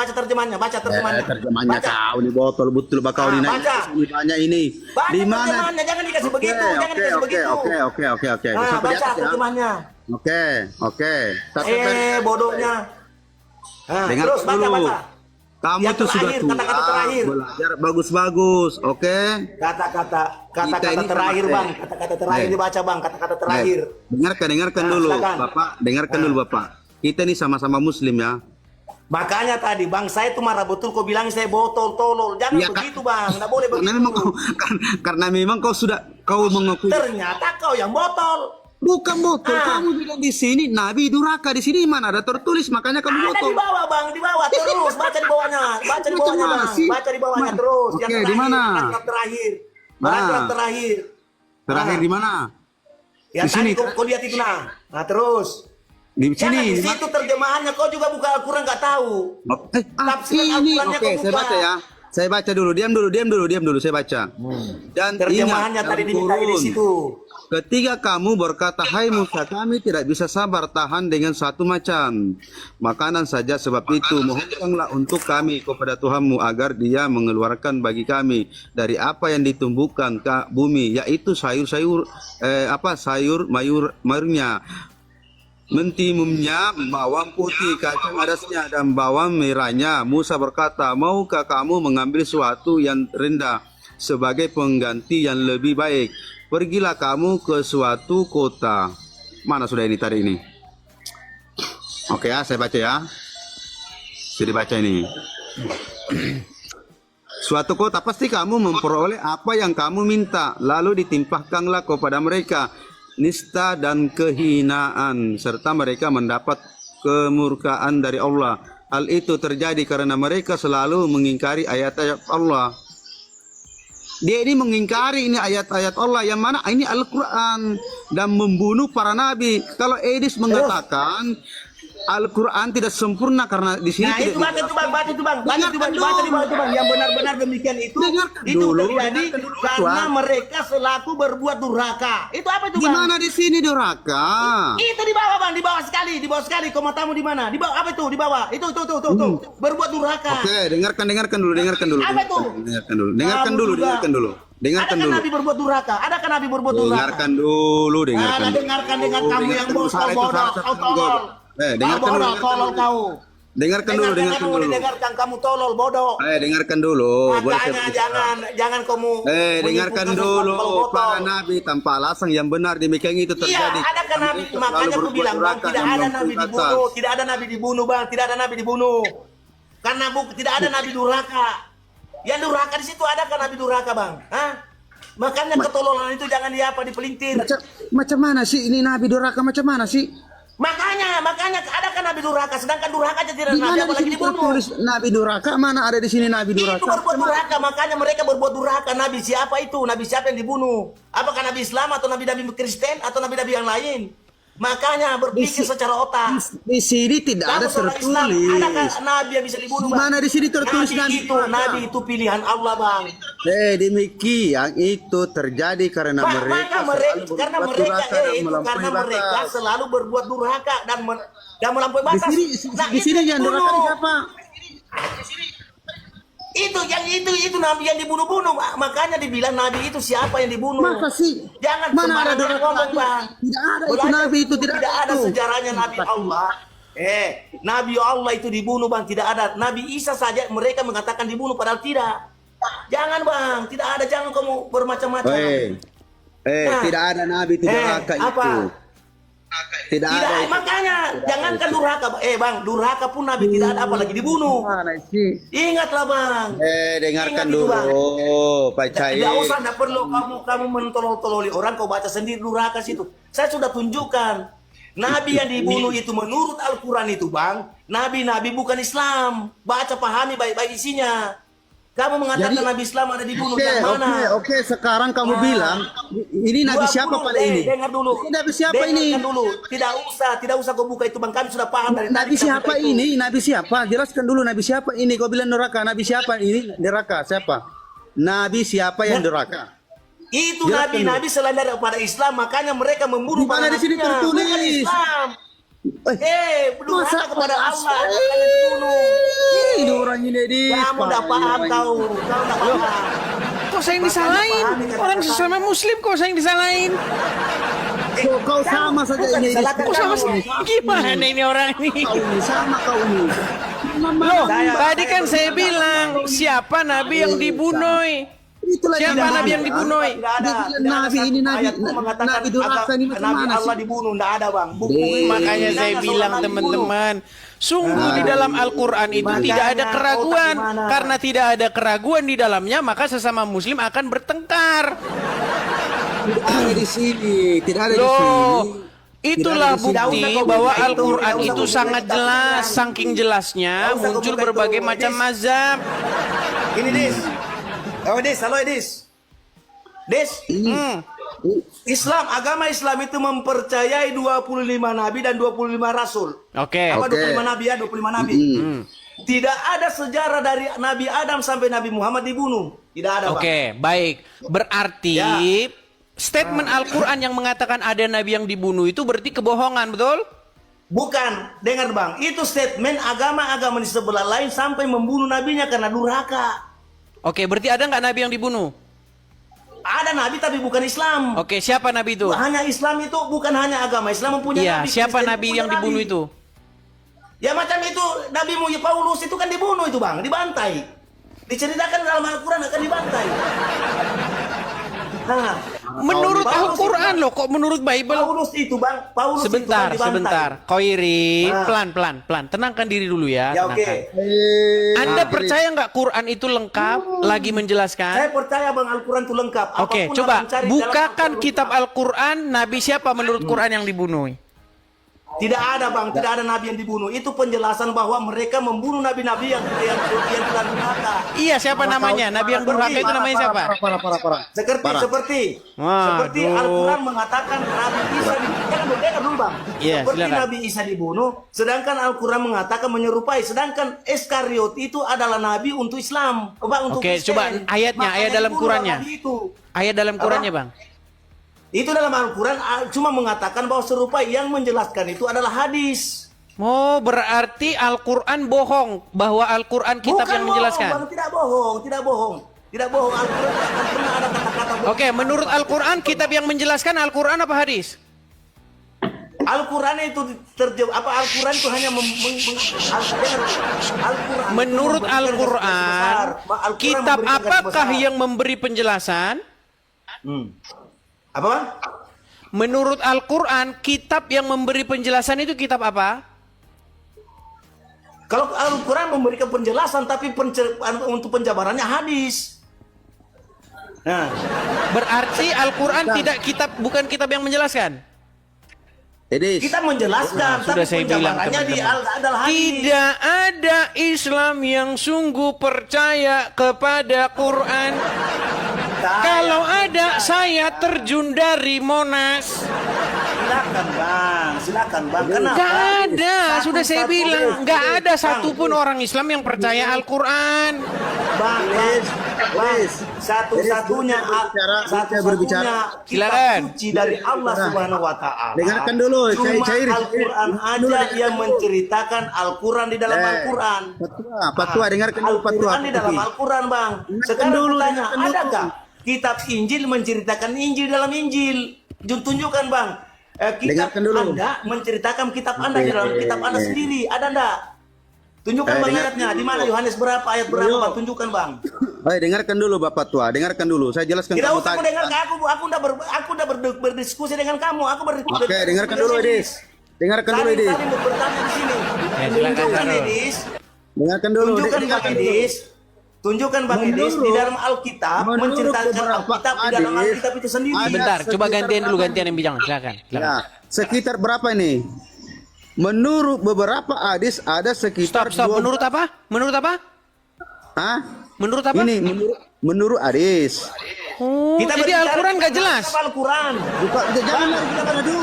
Terjemahannya kau nih botol betul bakal ini. Baca. Ini banyak ini. Baca Di mana? terjemahannya, jangan dikasih begitu, jangan dikasih begitu. Oke. Nah, Sampai di baca atas ya. terjemahannya. Oke. Bodohnya. Nah, Dengar terus dulu. baca. Kamu Yang tuh sudah terakhir, tua, kata-kata terakhir. belajar bagus-bagus, oke? Kata-kata ini terakhir, sama, Bang. Kata-kata terakhir dibaca, Bang. Kata-kata terakhir. Dengarkan Nah, dulu, silakan. Bapak. Dengarkan dulu, Bapak. Kita nih sama-sama Muslim ya. Makanya tadi, Bang, saya tuh marah betul kau bilang saya botol, tolol. Jangan Iya, begitu, Bang. Nggak boleh Karena begitu. memang karena memang kau mengakui. Ternyata kau yang botol. Bukan botol, Ah. kamu bilang di sini Nabi durhaka, di sini mana ada tertulis, makanya kamu Ada botol. di bawah, Bang, di bawah terus. Baca di bawahnya, Macam mana Bang. sih? Baca di bawahnya Mana? terus. Oke, Yang di terakhir, mana? paragraf terakhir. Mana? Paragraf terakhir. Terakhir Ah. di mana? Yang Di sini. tadi kau lihat itu Nah, terus. Di Jangan sini. di situ terjemahannya, kau juga buka Al-Quran nggak tahu. Tafsiran Ini Al-Qurannya oke, kau saya buka. baca ya. Saya baca dulu, diam dulu, saya baca. Dan Terjemahannya ingat, tadi dimintai di Al-Qur'an. situ. Ketika kamu berkata, hai Musa, kami tidak bisa sabar tahan dengan satu macam makanan saja, sebab itu mohonkanlah untuk kami kepada Tuhanmu agar dia mengeluarkan bagi kami dari apa yang ditumbuhkan ke bumi, yaitu sayur-sayur, mayurnya, mentimumnya, bawang putih, kacang adasnya, dan bawang merahnya. Musa berkata, maukah kamu mengambil sesuatu yang rendah sebagai pengganti yang lebih baik? Pergilah kamu ke suatu kota. Mana sudah ini tadi ini? Oke ya, saya baca ya. Jadi baca ini. Suatu kota pasti kamu memperoleh apa yang kamu minta, lalu ditimpahkanlah kepada mereka nista dan kehinaan, serta mereka mendapat kemurkaan dari Allah. Hal itu terjadi karena mereka selalu mengingkari ayat-ayat Allah. Dia ini mengingkari ini ayat-ayat Allah yang mana ini Al-Quran dan membunuh para nabi. Kalau Edis mengatakan Al-Quran tidak sempurna karena di sini Nah, tidak itu baca itu, Bang. Baca di bawah itu, Bang. Yang benar-benar demikian itu Dengarkan itu dulu, terjadi dengarkan dulu, karena Tuan. mereka selaku berbuat durhaka. Itu apa itu, di Bang? mana di sini durhaka? Itu di bawah, Bang, di bawah sekali. Kau matamu di mana? Di bawah apa itu? Di bawah. Itu. Berbuat durhaka. Oke, dengarkan dulu. Apa itu? Dengarkan dulu. Adakah Nabi berbuat durhaka? Dengarkan dulu. Ada dengarkan dengan kamu yang bosol bodoh, kau tolol. Dengarkan dulu. Tolol kau. Dengarkan dulu. Dengarkan kamu tolol bodoh. Dengarkan dulu. Boleh saya Makanya jangan kamu dengarkan menyimpulkan dulu. sesuatu kalau Para botol. nabi tanpa alasan yang benar demikian itu Iya, terjadi. adakah nabi? Mereka Makanya selalu aku berbuat bilang, Bang, durhaka tidak dan ada melampaui nabi batas. dibunuh, tidak ada nabi dibunuh, Bang, tidak ada nabi dibunuh. Karena tidak ada nabi durhaka. Yang durhaka di situ adakah nabi durhaka, Bang? Hah? Makanya ketololan itu jangan dipelintir. Macam mana sih ini nabi durhaka macam mana sih? Makanya adakah nabi durhaka? Sedangkan durhaka aja tidak Di nabi mana di apalagi sini dibunuh. tertulis nabi durhaka? Mana ada di sini nabi Itu durhaka? berbuat durhaka, makanya mereka berbuat durhaka. Nabi siapa itu? Nabi siapa yang dibunuh? Apakah nabi Islam atau nabi-nabi Kristen atau nabi-nabi yang lain? Makanya berpikir secara otak. Di sini tidak ada Kamu seorang Islam, tertulis. adakah nabi yang bisa dibunuh, Di Bang? mana di sini tertulis nabi durhaka? Nabi itu pilihan Allah, Bang. Demikian itu terjadi karena mereka Karena mereka selalu berbuat durhaka dan melampaui batas. Di sini yang durhaka siapa? Itu nabi yang dibunuh-bunuh, makanya dibilang nabi itu siapa yang dibunuh. Masa sih? Jangan Mana ada sembarangan durhaka ngomong, lagi? Bang. Tidak ada itu Belajar, nabi itu tidak ada itu. sejarahnya nabi Allah. Nabi Allah itu dibunuh, Bang, tidak ada. Nabi Isa saja mereka mengatakan dibunuh padahal tidak. Jangan, Bang, tidak ada, jangan kamu bermacam-macam. Nah, Tidak ada nabi itu durhaka apa? itu. Tidak ada. Makanya jangankan durhaka, Bang, durhaka pun nabi tidak ada apalagi dibunuh. Mana sih? Ingatlah, Bang. Dengarkan Ingat itu, dulu, Bang. Pak Cai. Tidak usah, tidak perlu kamu mentolol-tololi orang, kau baca sendiri durhaka situ. Saya sudah tunjukkan. Nabi yang dibunuh itu menurut Al-Quran itu, Bang, nabi-nabi bukan Islam. Baca, pahami baik-baik isinya. Kamu mengatakan Jadi- Nabi Islam ada dibunuh. Oke, Yang mana? oke. Sekarang kamu bilang ini Nabi siapa pada ini? Dengar dulu. Ini Nabi siapa ini? Dengarkan dulu. Tidak usah kau buka itu bang. Kami sudah paham dari Nabi tadi kita siapa buka itu. ini? Nabi siapa? Jelaskan dulu Nabi siapa ini. Kau bilang neraka. Nabi siapa ini? Neraka siapa? Nabi siapa yang neraka? Itu Jelaskan nabi-nabi selain daripada Islam, makanya mereka membunuh Di mana para di sini nabinya. tertulis? Bukan Islam. durhaka Masa- kepada Allah, makanya dibunuh. Ini orang ini di. Kamu udah paham kau udah paham. Kok saya yang disalahin? Orang sesama muslim kok saya yang disalahin? Kau sama saja bukan ini. salahkan Kok sama kamu. sih? Gimana ini orang ini? Kau ini sama kau ini. Loh, Saya- tadi kan saya saya berusaha bilang siapa nabi yang dibunuh? Itulah Siapa tidak nabi ada. yang dibunuh? Tidak ada. Dia bilang Tidak ada nabi satu ini, nabi- ayat pun mengatakan nabi durhaka ini macam nabi mana Allah sih? dibunuh. Tidak ada bang. Makanya Tidak saya ada bilang seorang nabi teman-teman, sungguh di dalam Al-Quran itu Makanya tidak ada keraguan. otak gimana? Karena tidak ada keraguan di dalamnya, maka sesama muslim akan bertengkar. Tidak ada di sini. Tidak ada di Loh, sini. itulah Tidak ada di bukti sini. Tidak usah bahwa kau Al-Quran buka itu, itu tidak usah sangat kau buka jelas. itu. Saking jelasnya Tidak usah kau muncul buka berbagai itu. macam Edis. mazhab. Ini Dis. Oh Dis, halo Dis. Dis, Islam, agama Islam itu mempercayai 25 nabi dan 25 rasul. Oke. Apa Oke. 25 nabi ya, 25 nabi. Tidak ada sejarah dari Nabi Adam sampai Nabi Muhammad dibunuh. Tidak ada, Bang. Oke, baik. Berarti Ya. statement Al-Quran yang mengatakan ada nabi yang dibunuh itu berarti kebohongan, betul? Bukan, dengar Bang. Itu statement agama-agama di sebelah lain sampai membunuh nabinya karena durhaka. Oke, berarti ada nggak nabi yang dibunuh? Ada nabi tapi bukan Islam. Oke, siapa nabi itu? Hanya Islam itu bukan hanya agama Islam mempunyai Iya, nabi. siapa Kristen nabi punya yang dibunuh nabi. itu? Ya macam itu Nabi Paulus itu kan dibunuh itu Bang, dibantai. Diceritakan dalam Al-Quran akan dibantai. Nah, Menurut Paulus Al-Quran itu- loh, kok menurut Bible? Paulus itu Bang, Paulus itu Sebentar, kan dibantai. sebentar. Koiri, Nah. pelan. Tenangkan diri dulu ya. Ya oke. tenangkan. Anda percaya nggak Quran itu lengkap? Lagi Saya menjelaskan? percaya Bang Al-Quran itu lengkap. Oke, Apapun coba orang cari dalam bukakan Al-Quran kitab lengkap. Al-Quran. Nabi siapa menurut Quran yang dibunuh? Tidak ada Bang, tidak ada nabi yang dibunuh. Itu penjelasan bahwa mereka membunuh nabi-nabi yang telah durhaka. Iya, siapa namanya? Nabi yang durhaka itu namanya siapa? Parah. Seperti Waduh. Al-Quran mengatakan Nabi Isa dibunuh. Dengar dulu Bang. Iya, Seperti silakan. Nabi Isa dibunuh, sedangkan Al-Quran mengatakan menyerupai. Sedangkan Iskariot itu adalah nabi untuk Islam. Untuk Oke, Kristen. coba ayatnya, Makanya ayat dalam dibunuh Qurannya. nabi itu. Ayat dalam Qurannya, Bang. Itu dalam Al-Quran cuma mengatakan bahwa serupai, yang menjelaskan itu adalah hadis. Oh, berarti Al-Quran bohong bahwa Al-Quran kitab Bukan yang menjelaskan. bohong, Bang. Tidak bohong. Al-Quran tidak akan pernah ada kata-kata bohong. Oke, menurut Al-Quran kitab yang menjelaskan Al-Quran apa hadis? Al-Quran itu Al-Quran itu hanya Al-Quran Menurut itu memberikan garis Al-Quran, besar. Al-Quran kitab memberikan garis apakah besar. yang memberi penjelasan? Apa Bang? Menurut Al-Quran, kitab yang memberi penjelasan itu kitab apa? Kalau Al-Quran memberikan penjelasan tapi untuk penjabarannya hadis. Nah, Berarti Al-Quran bukan kitab yang menjelaskan. Edis. kita menjelaskan Sudah tapi saya bilang, penjabarannya teman-teman. adalah hadis. Tidak ada Islam yang sungguh percaya kepada Quran. Kalau ada, saya terjun dari Monas. Silakan Bang. Kenapa? Gak ada, sudah saya bilang. Gak ada Bang, satupun orang Islam yang percaya Al-Quran. Bang, satu-satunya berbicara. kitab Silakan. suci dari Allah Subhanahu wa taala. Dengarkan dulu, Cuma cair. Al-Quran aja yang menceritakan Al-Quran di dalam Al-Quran. Patua, dengarkan dulu Patua. Al-Quran di dalam Al-Quran, Bang. Sekarang dulu, tanya, dengarkan dulu. adakah kitab Injil menceritakan Injil dalam Injil? Tunjukkan, Bang. Kitab Dengarkan dulu. Anda menceritakan kitab Anda di dalam kitab Anda sendiri. Ada enggak? Tunjukkan Bang dengar- ayatnya. Di mana Yohanes berapa, ayat berapa, Bang? Tunjukkan, Bang. Dengarkan dulu Bapak Tua, dengarkan dulu. Saya jelaskan Tidak kamu usah tadi. mendengar aku udah berdiskusi dengan kamu. Oke, dengarkan dulu Edis. Dengarkan dulu Edis. Saling bertanya di sini. silakan, Tunjukkan Bang. Edis. Dengarkan dulu. Tunjukkan Bang dengarkan dulu. Edis. Tunjukkan Bang Edis di dalam Alkitab menurut menceritakan beberapa Alkitab di dalam hadis, Alkitab itu sendiri. ada Sebentar, coba sekitar gantian dulu, berapa gantian yang bilang. Silakan. Ya, sekitar berapa nih? Menurut beberapa hadis ada sekitar Stop. Menurut apa? Menurut apa? Hah? Menurut apa? Ini menurut hadis. Oh, jadi berbicara Al-Quran nggak tentang jelas. apa Al-Quran. Bukan, jangan lari ke sana dulu.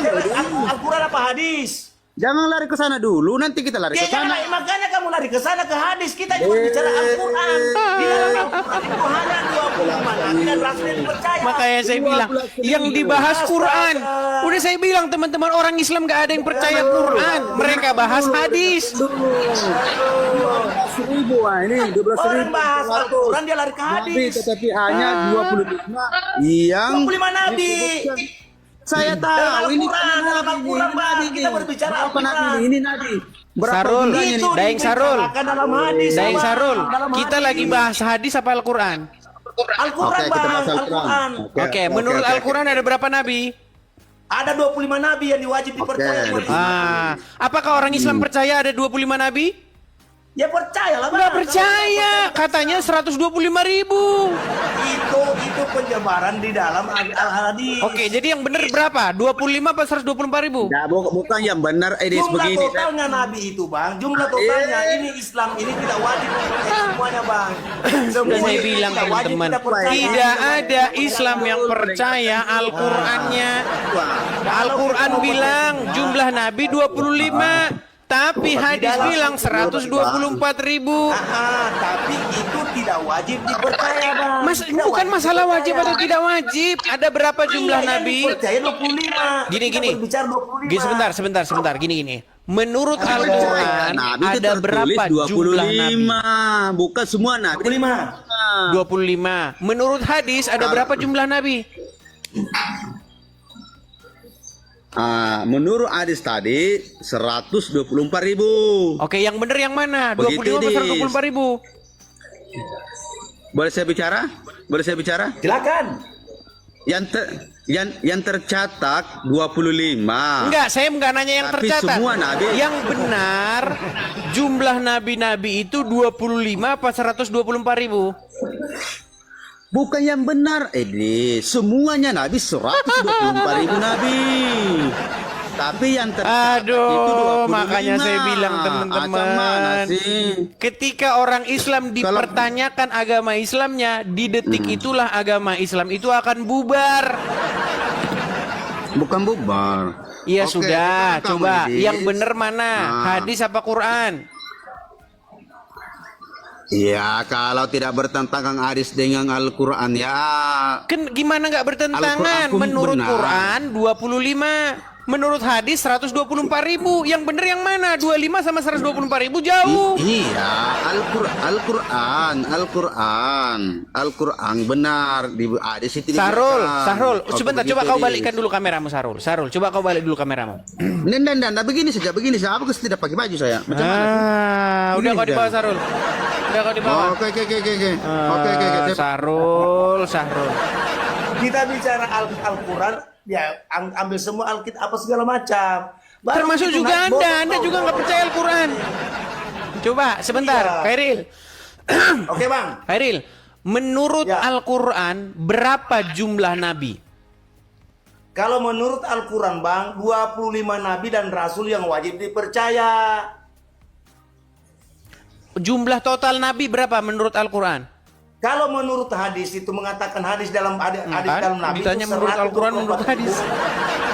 Al-Quran apa hadis? Jangan lari ke sana dulu, nanti kita lari Ya ke sana. jangan, makanya kamu lari ke sana ke hadis. Kita cuma bicara Al-Quran. Di dalam Al-Quran itu hanya 25 nabi dan rasul yang dipercaya. Makanya saya bilang, yang dibahas Quran. Udah saya bilang teman-teman, orang Islam nggak ada yang percaya Quran. Mereka bahas hadis. 12.000 ini 12.000 Orang bahas Al-Quran dia lari ke nabi, hadis. tetapi hanya 25 yang 25 nabi. saya Dalam tahu ini Al-Quran, dalam Al-Quran, Bang. Kita berbicara berapa Al-Quran. nabi ini nabi. Berapa Sarul, jumlahnya nih? Daeng Sarul. dibicarakan dalam hadis. Daeng Bang. Sarul, Dalam kita hadis. lagi bahas hadis apa Al-Quran? Al-Quran, Oke, kita Bang. bahas Al-Quran. Oke, menurut Al-Quran ada berapa nabi? Ada 25 nabi yang diwajib dipercaya. Oke. Apakah orang Islam percaya ada 25 nabi? Ya percayalah, Bang. Nggak percaya, katanya 125.000. Itu penyebaran di dalam al-hadis. Oke, jadi yang benar berapa? 25 apa 124.000? Ya, bukan yang benar edis Jumlah begini. totalnya nabi itu, Bang. Jumlah totalnya ini Islam ini tidak wajib mempercayai semuanya, Bang. Sudah saya bilang teman-teman, tidak ada Islam yang percaya Al-Qur'annya. Al-Qur'an bilang jumlah nabi 25, tapi hadis bilang 124.000. Tapi itu tidak wajib dipercaya, Bang. Mas, Tidak bukan wajib masalah wajib dipercaya. atau tidak wajib. Ada berapa jumlah Iya, yang nabi? dipercaya 25. Gini. Kita berbicara 25. Sebentar. Gini. Menurut Al-Quran Nabi itu ada berapa tertulis jumlah nabi? 25, bukan semua nabi. 25. 25. Menurut hadis ada berapa jumlah nabi? Menurut hadis tadi 124.000. Oke, yang benar yang mana? Begitu, 25 atau Dis. 124.000? Boleh saya bicara? Silakan. Yang tercatat 25. Enggak, saya enggak nanya yang Tapi tercatat. semua nabi. Yang benar jumlah nabi-nabi itu 25 apa 124.000? Bukan yang benar, semuanya nabi 124.000 nabi. Tapi yang tercatat itu 25. Makanya saya bilang Macam mana teman-teman, sih? ketika orang Islam dipertanyakan agama Islamnya, di detik itulah agama Islam itu akan bubar. Bukan bubar. Iya Oke, sudah, kita rekam, coba Idis. yang benar mana? Hadis apa Quran? Ya, kalau tidak bertentangan hadis dengan Al-Quran ya. Kan gimana nggak bertentangan? Al-Quran Menurut benar. Quran 25, menurut hadis 124.000. Yang benar yang mana? 25 sama 124.000 jauh. Iya, Al-Quran benar di hadis itu. Sarul, Oke, sebentar, begitu, coba kau Idis. balikkan dulu kameramu, Sarul, coba kau balik dulu kameramu. Nah, begini saja. Aku tidak pakai baju saya. Macam mana? Udah Ini kau di bawah, sudah. Sarul. Udah kau di bawah. Oke. Sarul. Kita bicara Al-Quran, ya ambil semua Alkitab apa segala macam. Baru Termasuk itu juga nggak Anda juga nggak percaya Al-Quran. Coba sebentar, Iya. Khairil. Oke, Bang. Khairil, menurut Ya. Al-Quran berapa jumlah nabi? Kalau menurut Al-Quran, Bang, 25 nabi dan rasul yang wajib dipercaya. Jumlah total nabi berapa menurut Al-Quran? Kalau menurut hadis itu mengatakan hadis dalam hadis Kan? dalam nabi Ditanya itu menurut Al-Quran, 124.000. menurut hadis.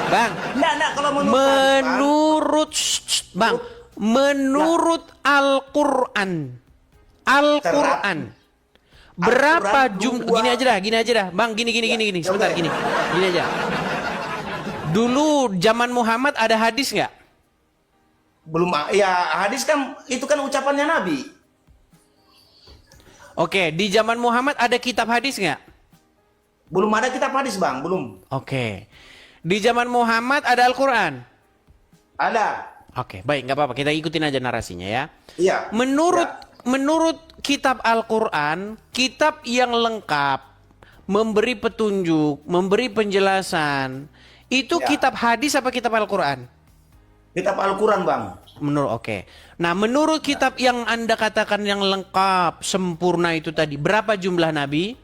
Bang, Enggak, kalau menurut hadis, Bang. Bang, menurut Al-Quran, berapa Al-Quran jumlah? dua- Gini aja dah, Bang, gini, sebentar, gini aja. Dulu zaman Muhammad ada hadis nggak? Belum, ya hadis kan itu kan ucapannya nabi. Oke, di zaman Muhammad ada kitab hadis nggak? Belum ada kitab hadis, Bang, belum. Oke, di zaman Muhammad ada Al-Quran. Ada. Oke, baik, nggak apa-apa, kita ikutin aja narasinya ya. Iya. Menurut kitab Al-Quran, kitab yang lengkap, memberi petunjuk, memberi penjelasan, itu Ya. kitab hadis apa kitab Al-Quran? Kitab Al-Quran, Bang. Oke. Nah, menurut kitab yang Anda katakan yang lengkap, sempurna itu tadi, berapa jumlah nabi?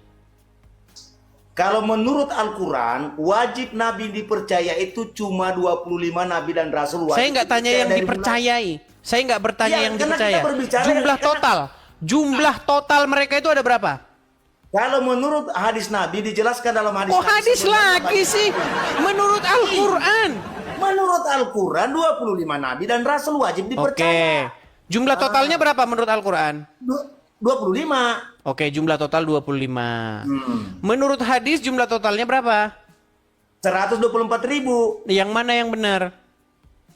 Kalau menurut Al-Quran, wajib nabi dipercaya itu cuma 25 nabi dan rasul wajib. Saya nggak tanya dipercaya yang dari dipercayai. Saya nggak bertanya Iya, yang karena dipercaya. kita berbicara- Jumlah karena- total. Jumlah total mereka itu ada berapa? Kalau menurut hadis Nabi dijelaskan dalam hadis Oh Nabi hadis sebenarnya lagi sih. Menurut Al-Quran. Menurut Al-Quran 25 Nabi dan Rasul wajib Oke. dipercaya. Jumlah totalnya berapa menurut Al-Quran? 25. Oke, jumlah total 25. Menurut hadis jumlah totalnya berapa? 124.000. Yang mana yang benar?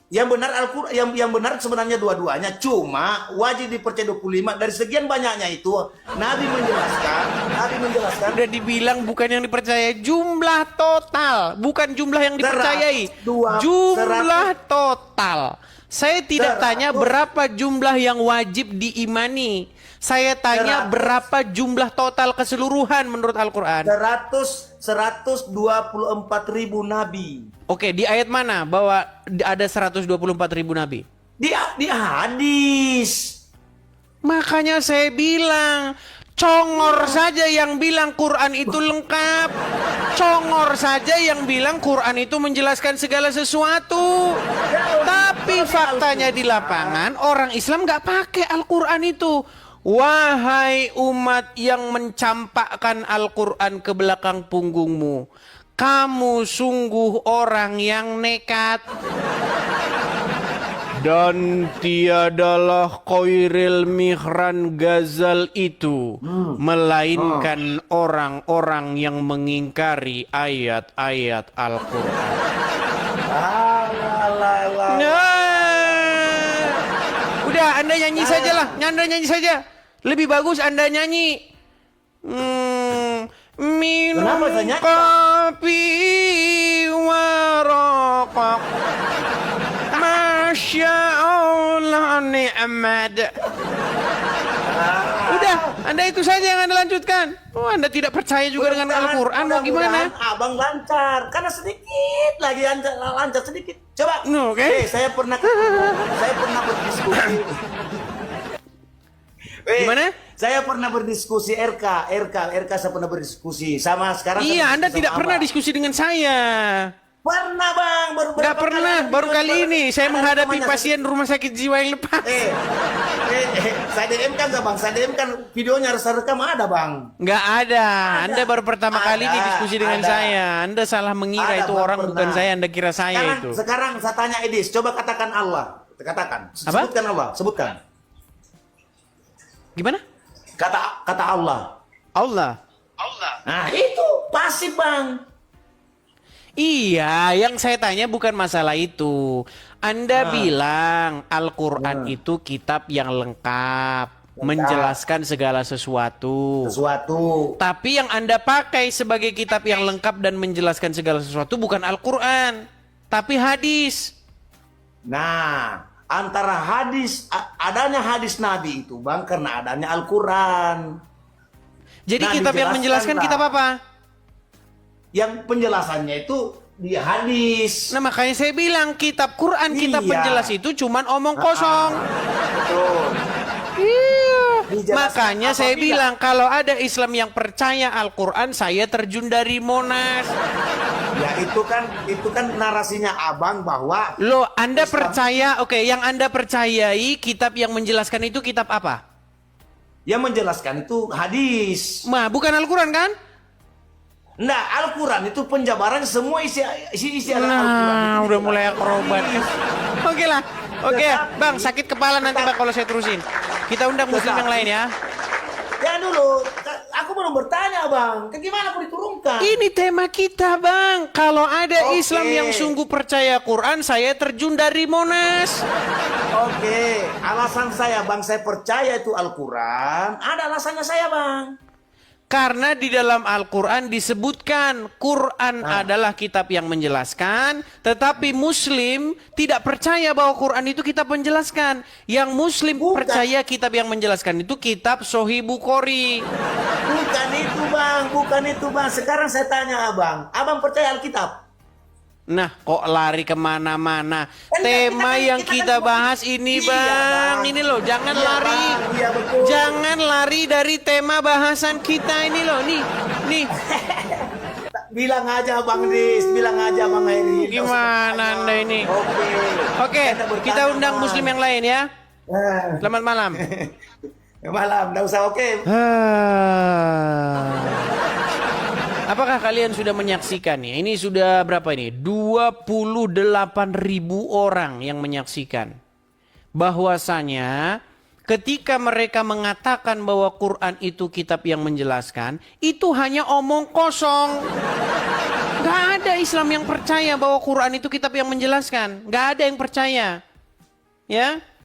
Yang benar Al-Quran, yang benar sebenarnya dua-duanya. Cuma wajib dipercaya 25. Dari sekian banyaknya itu Nabi menjelaskan. Udah dibilang bukan yang dipercaya, jumlah total, bukan jumlah yang dipercayai. Jumlah total. Saya tidak tanya berapa jumlah yang wajib diimani. Saya tanya berapa jumlah total keseluruhan menurut Al-Quran. 124.000 Nabi. Oke, di ayat mana bahwa ada 124.000 Nabi? Di hadis. Makanya saya bilang, congor saja yang bilang Quran itu lengkap. Congor saja yang bilang Quran itu menjelaskan segala sesuatu. Tapi faktanya di lapangan, orang Islam nggak pakai Al-Quran itu. Wahai umat yang mencampakkan Al-Quran ke belakang punggungmu, kamu sungguh orang yang nekat. Dan tiadalah Khairil Mihran Ghazal itu melainkan orang-orang yang mengingkari ayat-ayat Al-Quran. Nah, udah Anda nyanyi saja lah, Anda nyanyi saja. Lebih bagus Anda nyanyi. Minum Kenapa saya nyanyi, kopi warokok. Masya Allah ni'mad. Udah, Anda itu saja yang Anda lanjutkan. Oh, Anda tidak percaya juga dengan Al-Quran, mau gimana? Abang lancar, karena sedikit lagi lancar sedikit. Coba. Oke. Saya pernah berdiskusi. Gimana? Saya pernah berdiskusi RK saya pernah berdiskusi sama sekarang. Iya, saya Anda berdiskusi tidak sama pernah Abang. diskusi dengan saya. Pernah bang, Nggak pernah, baru kali ini saya menghadapi rekamannya. pasien rumah sakit jiwa yang lepas. Saya DM kan bang, saya DM kan videonya harus rekam ada bang. Nggak ada. Anda baru pertama kali ini Ada, diskusi dengan ada. saya. Anda salah mengira Ada, itu Bang, orang pernah. bukan saya. Anda kira saya itu. Sekarang saya tanya Edis, coba katakan Allah. Katakan. Sebutkan Allah, sebutkan. Gimana? Kata Allah. Allah. Nah, itu pasti bang. Iya, yang saya tanya bukan masalah itu. Anda bilang Al-Quran itu kitab yang lengkap, menjelaskan segala sesuatu. Tapi yang Anda pakai sebagai kitab yang lengkap dan menjelaskan segala sesuatu bukan Al-Quran, tapi hadis. Nah, antara adanya hadis Nabi itu bang, karena adanya Al-Quran. Jadi Nah, kitab yang menjelaskan dijelaskanlah. kitab apa? Yang penjelasannya itu di hadis. Nah makanya saya bilang kitab Quran, kitab Iya. penjelas itu cuman omong kosong. Betul. Iya. Dijelaskan Makanya saya apabila- bilang kalau ada Islam yang percaya Al-Quran, saya terjun dari Monas. Ya itu kan narasinya abang bahwa Loh, Anda Islam- percaya, oke, yang Anda percayai kitab yang menjelaskan itu kitab apa? yang menjelaskan itu hadis. Nah, bukan Al-Quran kan? Nah, Al-Quran itu penjabaran semua isi Al-Quran. Nah, itu udah tidak mulai ada akrobat. hadis. Oke lah. Oke, Tetapi- Bang, sakit kepala nanti Bang kalau saya terusin. Kita undang muslim yang lain ya. Ya dulu, aku belum bertanya bang, ke gimana aku diturunkan? Ini tema kita, Bang. Kalau ada Oke. Islam yang sungguh percaya Quran, saya terjun dari Monas. Oke, alasan saya bang, saya percaya itu Al-Quran. Ada alasannya saya bang. Karena di dalam Al-Quran disebutkan Quran adalah kitab yang menjelaskan, tetapi Muslim tidak percaya bahwa Quran itu kitab menjelaskan. Yang Muslim Bukan. percaya kitab yang menjelaskan itu kitab Sahih Bukhari. Bukan itu bang, bukan itu bang. Sekarang saya tanya abang percaya Alkitab? Nah, kok lari kemana-mana? Enggak, Tema yang kita kita kan- bahas ini, Iya, Bang. Bang. Ini loh, jangan Iya, lari. Bang. Iya, betul. Jangan lari dari tema bahasan kita ini loh. Nih. Bilang aja bang Riz, bilang aja bang Heri. Gimana Anda ini? Oke. Oke, Saya bertanya, kita undang Bang. Muslim yang lain ya. Eh, Selamat malam. Malam, nggak usah oke. Apakah kalian sudah menyaksikan ya? Ini sudah berapa ini? 28.000 orang yang menyaksikan. Bahwasanya ketika mereka mengatakan bahwa Quran itu kitab yang menjelaskan, itu hanya omong kosong. Gak ada Islam yang percaya bahwa Quran itu kitab yang menjelaskan. Gak ada yang percaya. Ya.